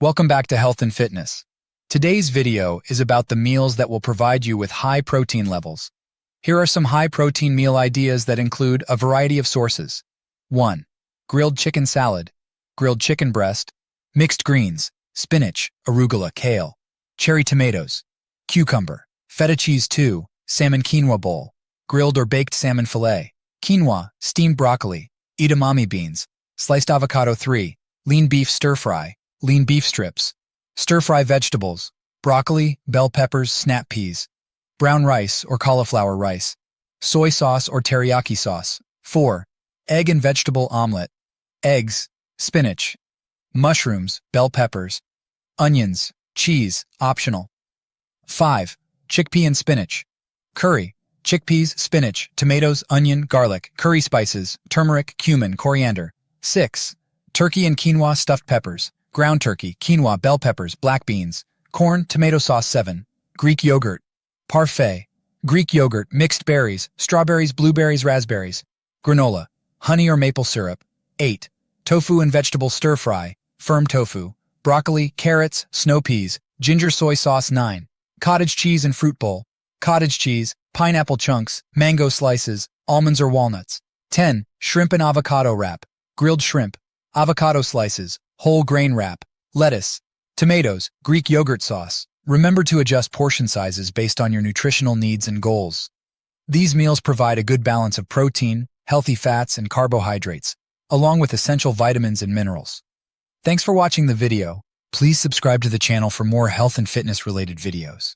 Welcome back to Health and Fitness. Today's video is about the meals that will provide you with high protein levels. Here are some high protein meal ideas that include a variety of sources. 1. Grilled chicken salad, grilled chicken breast, mixed greens, spinach, arugula, kale, cherry tomatoes, cucumber, feta cheese 2, salmon quinoa bowl, grilled or baked salmon fillet, quinoa, steamed broccoli, edamame beans, sliced avocado 3, lean beef stir-fry, lean beef strips, stir-fry vegetables, broccoli, bell peppers, snap peas, brown rice or cauliflower rice, soy sauce or teriyaki sauce. 4. Egg and vegetable omelet, eggs, spinach, mushrooms, bell peppers, onions, cheese, optional. 5. Chickpea and spinach, curry, chickpeas, spinach, tomatoes, onion, garlic, curry spices, turmeric, cumin, coriander. 6. Turkey and quinoa stuffed peppers, ground turkey, quinoa, bell peppers, black beans, corn, tomato sauce. 7. Greek yogurt, parfait, Greek yogurt, mixed berries, strawberries, blueberries, raspberries, granola, honey or maple syrup. 8. Tofu and vegetable stir-fry, firm tofu, broccoli, carrots, snow peas, ginger soy sauce. 9. Cottage cheese and fruit bowl, cottage cheese, pineapple chunks, mango slices, almonds or walnuts. 10. Shrimp and avocado wrap, grilled shrimp, avocado slices, whole grain wrap, lettuce, tomatoes, Greek yogurt sauce. Remember to adjust portion sizes based on your nutritional needs and goals. These meals provide a good balance of protein, healthy fats, and carbohydrates, along with essential vitamins and minerals. Thanks for watching the video. Please subscribe to the channel for more health and fitness related videos.